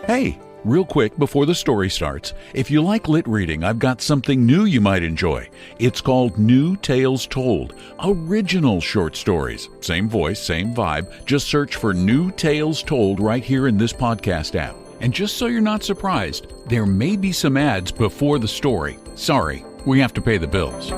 Hey, real quick before the story starts, if you like lit reading, I've got something new you might enjoy. It's called New Tales Told, original short stories. Same voice, same vibe. Just search for New Tales Told right here in this podcast app. And just so you're not surprised, there may be some ads before the story. Sorry, we have to pay the bills.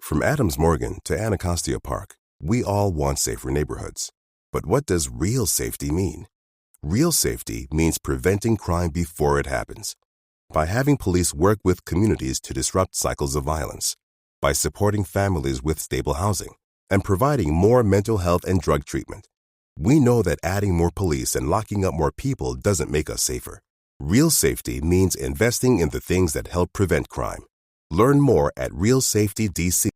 From Adams Morgan to Anacostia Park, we all want safer neighborhoods. But what does real safety mean? Real safety means preventing crime before it happens. By having police work with communities to disrupt cycles of violence. By supporting families with stable housing. And providing more mental health and drug treatment. We know that adding more police and locking up more people doesn't make us safer. Real safety means investing in the things that help prevent crime. Learn more at RealSafetyDC.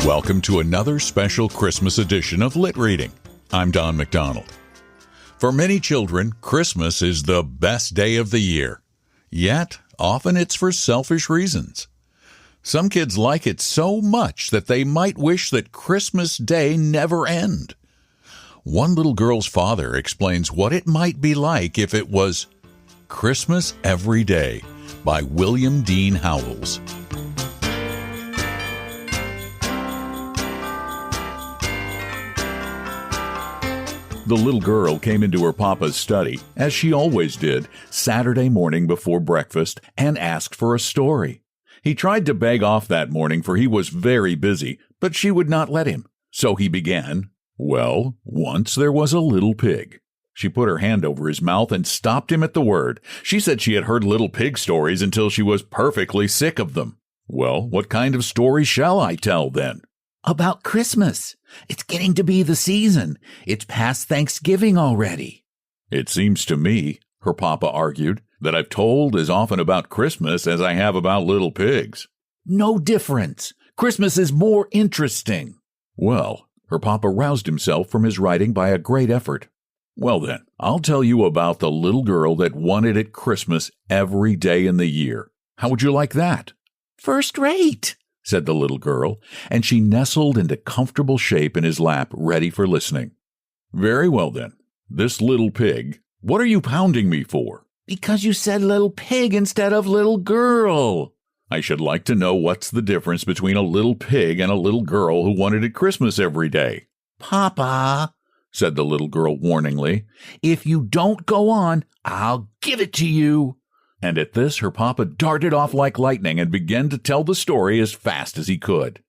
Welcome to another special Christmas edition of Lit Reading. I'm Don McDonald. For many children, Christmas is the best day of the year. Yet, often it's for selfish reasons. Some kids like it so much that they might wish that Christmas Day never end. One little girl's father explains what it might be like if it was Christmas Every Day by William Dean Howells. The little girl came into her papa's study, as she always did, Saturday morning before breakfast, and asked for a story. He tried to beg off that morning, for he was very busy, but she would not let him. So he began, "Well, once there was a little pig." She put her hand over his mouth and stopped him at the word. She said she had heard little pig stories until she was perfectly sick of them. "Well, what kind of story shall I tell, then?" "About Christmas. It's getting to be the season. It's past Thanksgiving already." "It seems to me," her papa argued, "that I've told as often about Christmas as I have about little pigs." "No difference. Christmas is more interesting." "Well," her papa roused himself from his writing by a great effort. "Well then, I'll tell you about the little girl that wanted it Christmas every day in the year. How would you like that?" "First rate," said the little girl, and she nestled into comfortable shape in his lap, ready for listening. "Very well, then. This little pig, what are you pounding me for?" "Because you said little pig instead of little girl." "I should like to know what's the difference between a little pig and a little girl who wanted it Christmas every day." "Papa," said the little girl warningly, "if you don't go on, I'll give it to you." And at this, her papa darted off like lightning and began to tell the story as fast as he could.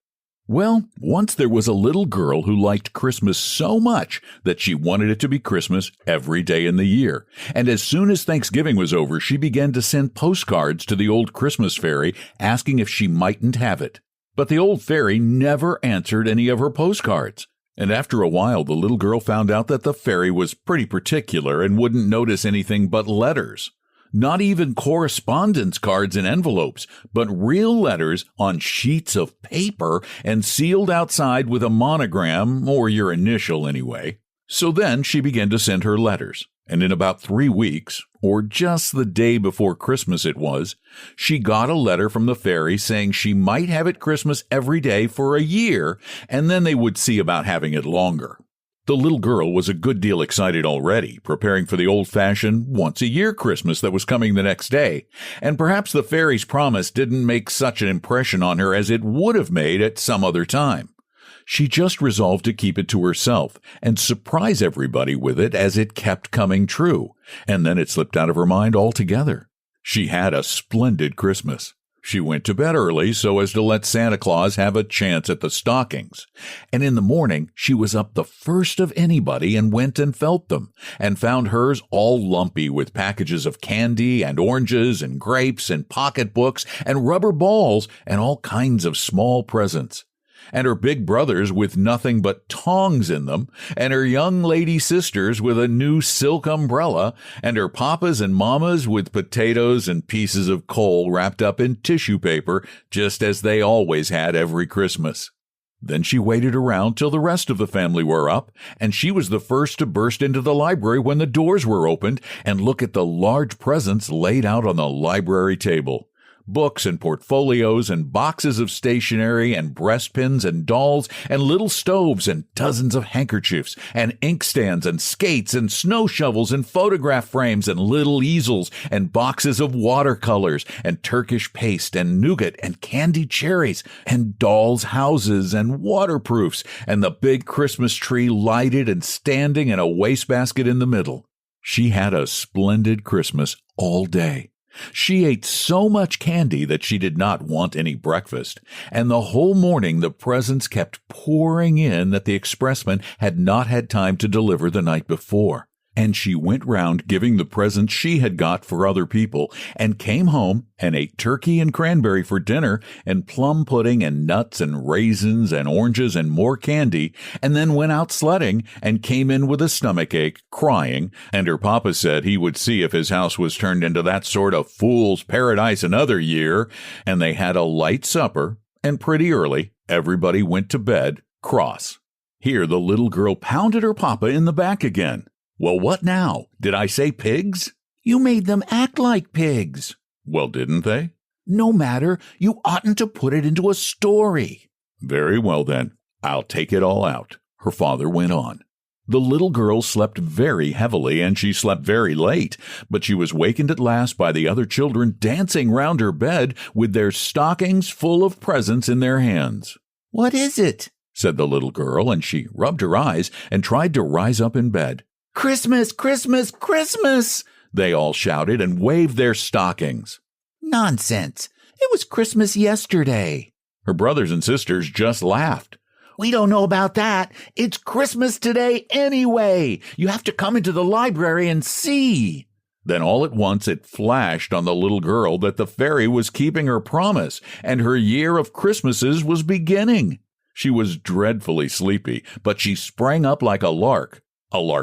Well, once there was a little girl who liked Christmas so much that she wanted it to be Christmas every day in the year. And as soon as Thanksgiving was over, she began to send postcards to the old Christmas fairy asking if she mightn't have it. But the old fairy never answered any of her postcards. And after a while, the little girl found out that the fairy was pretty particular and wouldn't notice anything but letters. Not even correspondence cards and envelopes, but real letters on sheets of paper and sealed outside with a monogram, or your initial anyway. So then she began to send her letters, and in about 3 weeks, or just the day before Christmas it was, she got a letter from the fairy saying she might have it Christmas every day for a year, and then they would see about having it longer. The little girl was a good deal excited already, preparing for the old-fashioned, once-a-year Christmas that was coming the next day, and perhaps the fairy's promise didn't make such an impression on her as it would have made at some other time. She just resolved to keep it to herself and surprise everybody with it as it kept coming true, and then it slipped out of her mind altogether. She had a splendid Christmas. She went to bed early so as to let Santa Claus have a chance at the stockings. And in the morning, she was up the first of anybody and went and felt them, and found hers all lumpy with packages of candy and oranges and grapes and pocketbooks and rubber balls and all kinds of small presents. And her big brothers with nothing but tongs in them, and her young lady sisters with a new silk umbrella, and her papas and mamas with potatoes and pieces of coal wrapped up in tissue paper, just as they always had every Christmas. Then she waited around till the rest of the family were up, and she was the first to burst into the library when the doors were opened and look at the large presents laid out on the library table. Books and portfolios and boxes of stationery and breastpins and dolls and little stoves and dozens of handkerchiefs and inkstands and skates and snow shovels and photograph frames and little easels and boxes of watercolors and Turkish paste and nougat and candied cherries and dolls' houses and waterproofs and the big Christmas tree lighted and standing in a wastebasket in the middle. She had a splendid Christmas all day. She ate so much candy that she did not want any breakfast, and the whole morning the presents kept pouring in that the expressman had not had time to deliver the night before. And she went round giving the presents she had got for other people, and came home and ate turkey and cranberry for dinner, and plum pudding and nuts and raisins and oranges and more candy, and then went out sledding and came in with a stomachache, crying, and her papa said he would see if his house was turned into that sort of fool's paradise another year, and they had a light supper, and pretty early everybody went to bed cross. Here the little girl pounded her papa in the back again. Well, what now? Did I say pigs? You made them act like pigs. Well, didn't they? No matter. You oughtn't to put it into a story. Very well, then. I'll take it all out, her father went on. The little girl slept very heavily, and she slept very late, but she was wakened at last by the other children dancing round her bed with their stockings full of presents in their hands. What is it? Said the little girl, and she rubbed her eyes and tried to rise up in bed. Christmas, Christmas, Christmas! They all shouted and waved their stockings. Nonsense! It was Christmas yesterday. Her brothers and sisters just laughed. We don't know about that. It's Christmas today anyway. You have to come into the library and see. Then all at once it flashed on the little girl that the fairy was keeping her promise, and her year of Christmases was beginning. She was dreadfully sleepy, but she sprang up like a lark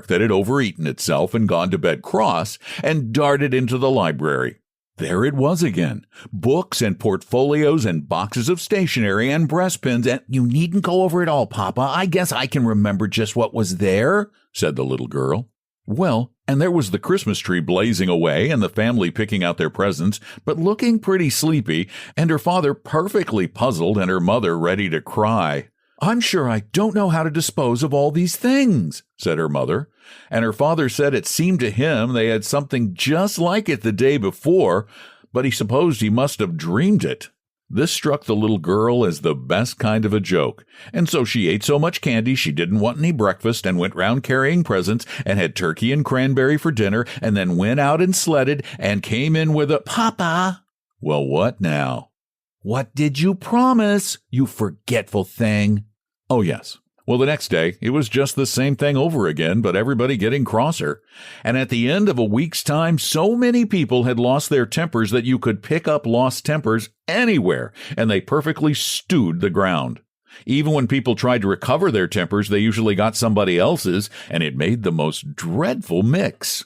that had overeaten itself and gone to bed cross, and darted into the library. There it was again, books and portfolios and boxes of stationery and breastpins and— You needn't go over it all, Papa. I guess I can remember just what was there, said the little girl. Well, and there was the Christmas tree blazing away and the family picking out their presents, but looking pretty sleepy, and her father perfectly puzzled and her mother ready to cry. I'm sure I don't know how to dispose of all these things, said her mother, and her father said it seemed to him they had something just like it the day before, but he supposed he must have dreamed it. This struck the little girl as the best kind of a joke, and so she ate so much candy she didn't want any breakfast and went round carrying presents and had turkey and cranberry for dinner and then went out and sledded and came in with a— Papa! Well, what now? What did you promise, you forgetful thing? Oh, yes. Well, the next day, it was just the same thing over again, but everybody getting crosser. And at the end of a week's time, so many people had lost their tempers that you could pick up lost tempers anywhere, and they perfectly stewed the ground. Even when people tried to recover their tempers, they usually got somebody else's, and it made the most dreadful mix.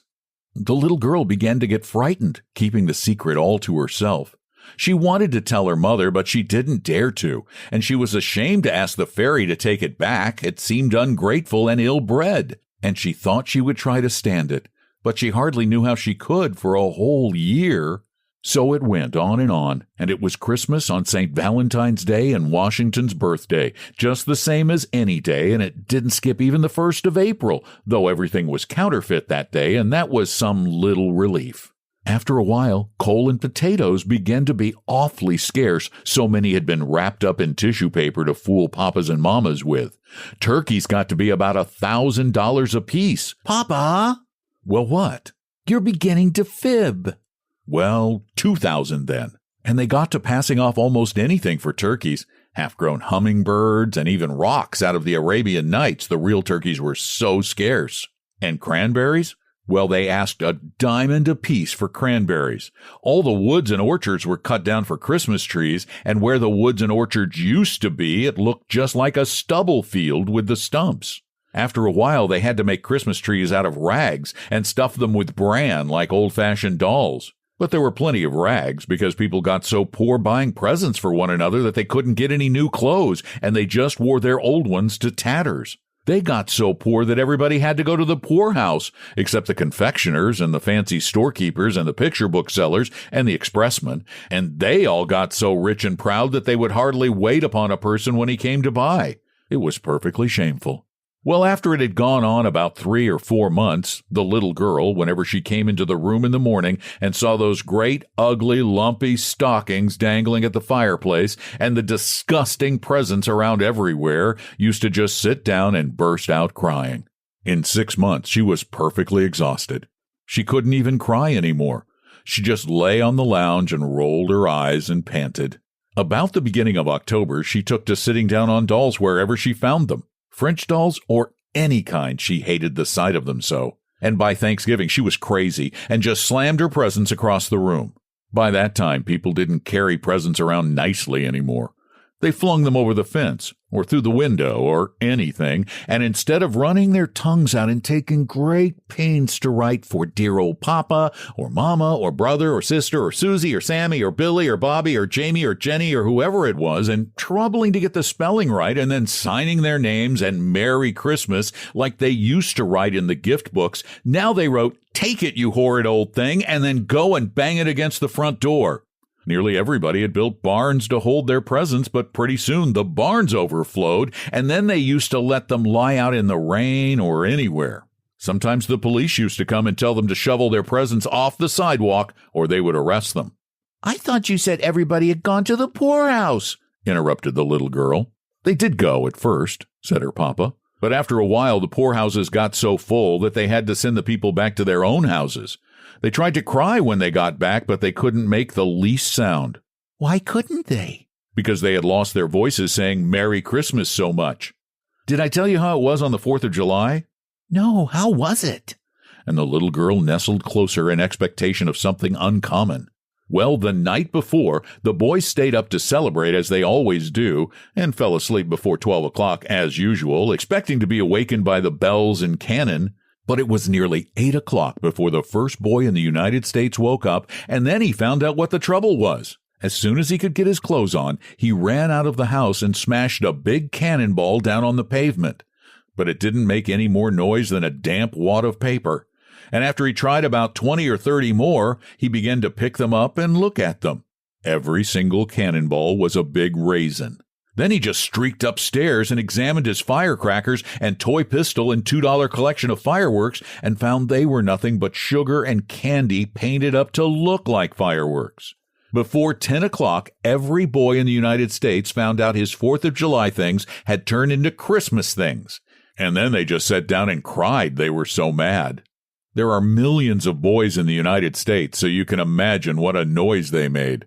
The little girl began to get frightened, keeping the secret all to herself. She wanted to tell her mother, but she didn't dare to, and she was ashamed to ask the fairy to take it back. It seemed ungrateful and ill-bred, and she thought she would try to stand it, but she hardly knew how she could for a whole year. So it went on, and it was Christmas on St. Valentine's Day and Washington's birthday, just the same as any day, and it didn't skip even the 1st of April, though everything was counterfeit that day, and that was some little relief. After a while, coal and potatoes began to be awfully scarce, so many had been wrapped up in tissue paper to fool papas and mamas with. Turkeys got to be about $1,000 apiece. Papa! Well, what? You're beginning to fib. Well, 2,000 then. And they got to passing off almost anything for turkeys. Half-grown hummingbirds and even rocks out of the Arabian Nights. The real turkeys were so scarce. And cranberries? Well, they asked $1 apiece for cranberries. All the woods and orchards were cut down for Christmas trees, and where the woods and orchards used to be, it looked just like a stubble field with the stumps. After a while, they had to make Christmas trees out of rags and stuff them with bran like old-fashioned dolls. But there were plenty of rags because people got so poor buying presents for one another that they couldn't get any new clothes, and they just wore their old ones to tatters. They got so poor that everybody had to go to the poorhouse, except the confectioners and the fancy storekeepers and the picture book sellers and the expressmen, and they all got so rich and proud that they would hardly wait upon a person when he came to buy. It was perfectly shameful. Well, after it had gone on about 3 or 4 months, the little girl, whenever she came into the room in the morning and saw those great, ugly, lumpy stockings dangling at the fireplace and the disgusting presents around everywhere, used to just sit down and burst out crying. In 6 months, she was perfectly exhausted. She couldn't even cry anymore. She just lay on the lounge and rolled her eyes and panted. About the beginning of October, she took to sitting down on dolls wherever she found them. French dolls or any kind, she hated the sight of them so. And by Thanksgiving, she was crazy and just slammed her presents across the room. By that time, people didn't carry presents around nicely anymore. They flung them over the fence or through the window or anything, and instead of running their tongues out and taking great pains to write for dear old Papa or Mama or brother or sister or Susie or Sammy or Billy or Bobby or Jamie or Jenny or whoever it was, and troubling to get the spelling right and then signing their names and Merry Christmas like they used to write in the gift books, now they wrote, "Take it, you horrid old thing," and then go and bang it against the front door. Nearly everybody had built barns to hold their presents, but pretty soon the barns overflowed, and then they used to let them lie out in the rain or anywhere. Sometimes the police used to come and tell them to shovel their presents off the sidewalk, or they would arrest them. I thought you said everybody had gone to the poorhouse, interrupted the little girl. They did go at first, said her papa, but after a while the poorhouses got so full that they had to send the people back to their own houses. They tried to cry when they got back, but they couldn't make the least sound. Why couldn't they? Because they had lost their voices saying Merry Christmas so much. Did I tell you how it was on the 4th of July? No, how was it? And the little girl nestled closer in expectation of something uncommon. Well, the night before, the boys stayed up to celebrate as they always do, and fell asleep before 12 o'clock as usual, expecting to be awakened by the bells and cannon. But it was nearly 8 o'clock before the first boy in the United States woke up, and then he found out what the trouble was. As soon as he could get his clothes on, he ran out of the house and smashed a big cannonball down on the pavement. But it didn't make any more noise than a damp wad of paper. And after he tried about 20 or 30 more, he began to pick them up and look at them. Every single cannonball was a big raisin. Then he just streaked upstairs and examined his firecrackers and toy pistol and $2 collection of fireworks and found they were nothing but sugar and candy painted up to look like fireworks. Before 10 o'clock, every boy in the United States found out his 4th of July things had turned into Christmas things. And then they just sat down and cried, they were so mad. There are millions of boys in the United States, so you can imagine what a noise they made.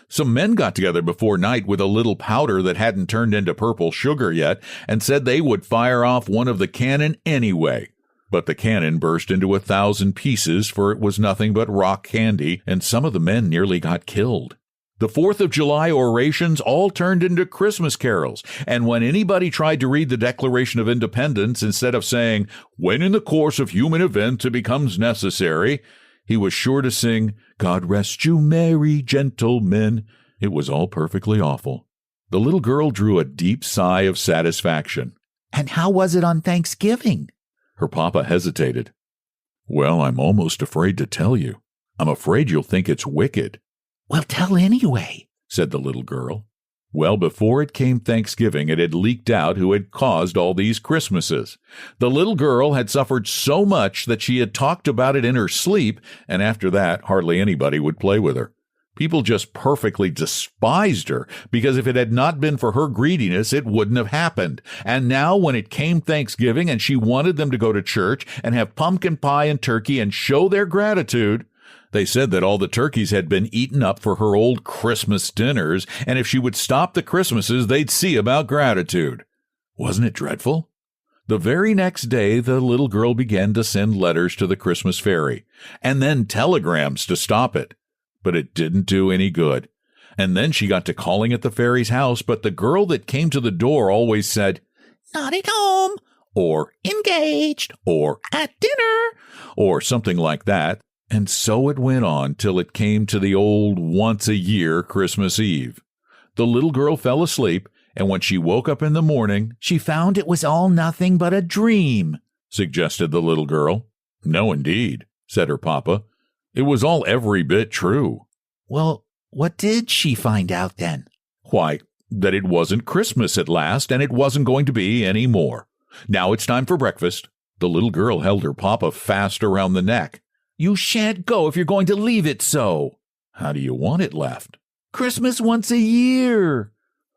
Some men got together before night with a little powder that hadn't turned into purple sugar yet and said they would fire off one of the cannon anyway. But the cannon burst into 1,000 pieces, for it was nothing but rock candy, and some of the men nearly got killed. The 4th of July orations all turned into Christmas carols, and when anybody tried to read the Declaration of Independence, instead of saying, "When in the course of human events it becomes necessary," he was sure to sing, "God rest you merry gentlemen." It was all perfectly awful. The little girl drew a deep sigh of satisfaction. And how was it on Thanksgiving? Her papa hesitated. Well, I'm almost afraid to tell you. I'm afraid you'll think it's wicked. Well, tell anyway, said the little girl. Well, before it came Thanksgiving, it had leaked out who had caused all these Christmases. The little girl had suffered so much that she had talked about it in her sleep, and after that, hardly anybody would play with her. People just perfectly despised her, because if it had not been for her greediness, it wouldn't have happened. And now, when it came Thanksgiving and she wanted them to go to church and have pumpkin pie and turkey and show their gratitude, they said that all the turkeys had been eaten up for her old Christmas dinners, and if she would stop the Christmases, they'd see about gratitude. Wasn't it dreadful? The very next day, the little girl began to send letters to the Christmas fairy, and then telegrams to stop it. But it didn't do any good. And then she got to calling at the fairy's house, but the girl that came to the door always said, "Not at home," or "engaged," or "at dinner," or something like that. And so it went on till it came to the old once-a-year Christmas Eve. The little girl fell asleep, and when she woke up in the morning, She found it was all nothing but a dream, suggested the little girl. No, indeed, said her papa. It was all every bit true. Well, what did she find out then? Why, that it wasn't Christmas at last, and it wasn't going to be any more. Now it's time for breakfast. The little girl held her papa fast around the neck. You shan't go if you're going to leave it so. How do you want it left? Christmas once a year.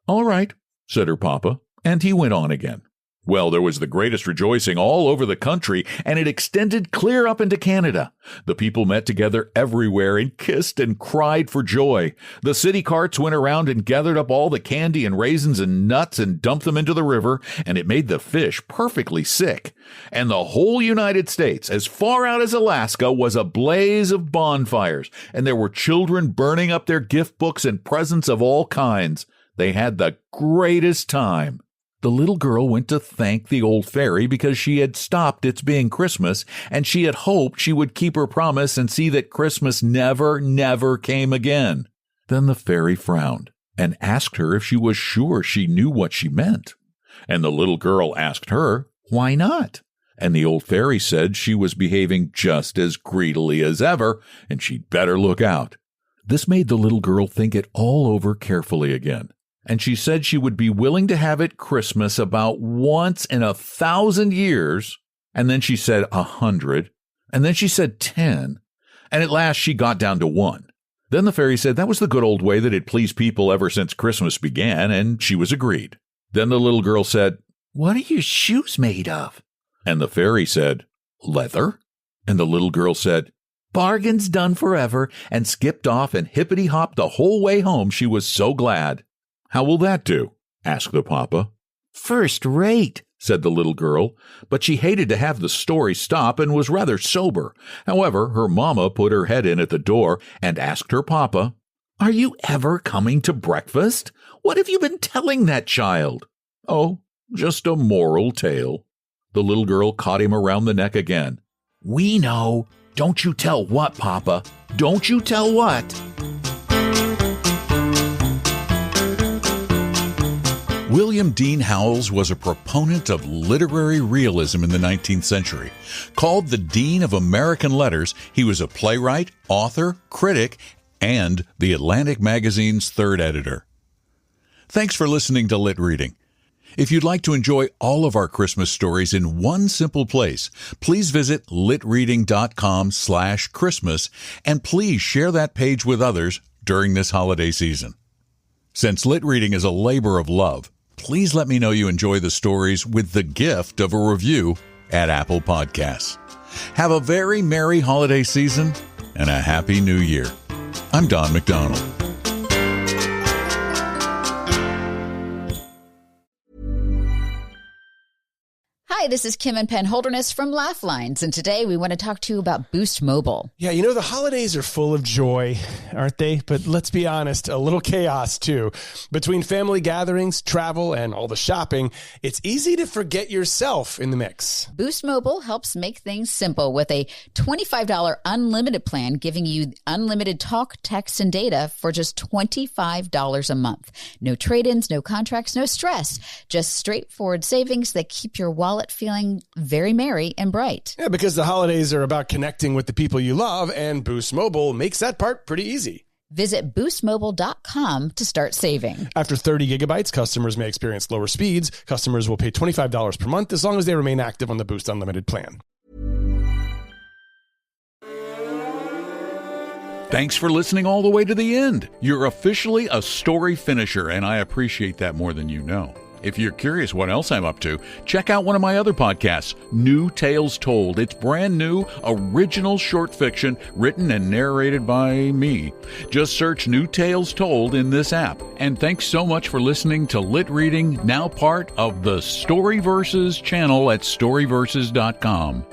All right, said her papa, and he went on again. Well, there was the greatest rejoicing all over the country, and it extended clear up into Canada. The people met together everywhere and kissed and cried for joy. The city carts went around and gathered up all the candy and raisins and nuts and dumped them into the river, and it made the fish perfectly sick. And the whole United States, as far out as Alaska, was a blaze of bonfires, and there were children burning up their gift books and presents of all kinds. They had the greatest time. The little girl went to thank the old fairy because she had stopped its being Christmas, and she had hoped she would keep her promise and see that Christmas never came again. Then the fairy frowned and asked her if she was sure she knew what she meant. And the little girl asked her, why not? And the old fairy said she was behaving just as greedily as ever, and she'd better look out. This made the little girl think it all over carefully again. And she said she would be willing to have it Christmas about once in 1,000 years, and then she said 100, and then she said 10, and at last she got down to 1. Then the fairy said that was the good old way that had pleased people ever since Christmas began, and she was agreed. Then the little girl said, What are your shoes made of? And the fairy said, leather. And the little girl said, bargain's done forever, and skipped off and hippity-hopped the whole way home. She was so glad. How will that do? Asked the papa. First rate, said the little girl, but she hated to have the story stop and was rather sober. However, her mamma put her head in at the door and asked her papa, Are you ever coming to breakfast? What have you been telling that child? Oh, just a moral tale. The little girl caught him around the neck again. We know. Don't you tell what, Papa? Don't you tell what? William Dean Howells was a proponent of literary realism in the 19th century. Called the Dean of American Letters, he was a playwright, author, critic, and The Atlantic magazine's third editor. Thanks for listening to Lit Reading. If you'd like to enjoy all of our Christmas stories in one simple place, please visit litreading.com/Christmas, and please share that page with others during this holiday season. Since Lit Reading is a labor of love, please let me know you enjoy the stories with the gift of a review at Apple Podcasts. Have a very merry holiday season and a happy new year. I'm Don McDonald. Hi, this is Kim and Penn Holderness from Laugh Lines, and today we want to talk to you about Boost Mobile. Yeah, you know, the holidays are full of joy, aren't they? But let's be honest, a little chaos too. Between family gatherings, travel, and all the shopping, it's easy to forget yourself in the mix. Boost Mobile helps make things simple with a $25 unlimited plan, giving you unlimited talk, text, and data for just $25 a month. No trade-ins, no contracts, no stress. Just straightforward savings that keep your wallet feeling very merry and bright. Yeah, because the holidays are about connecting with the people you love, and Boost Mobile makes that part pretty easy. Visit boostmobile.com to start saving. After 30 gigabytes, customers may experience lower speeds. Customers will pay $25 per month as long as they remain active on the Boost Unlimited plan. Thanks for listening all the way to the end. You're officially a story finisher, and I appreciate that more than you know. If you're curious what else I'm up to, check out one of my other podcasts, New Tales Told. It's brand new, original short fiction written and narrated by me. Just search New Tales Told in this app. And thanks so much for listening to Lit Reading, now part of the StoryVerses channel at StoryVerses.com.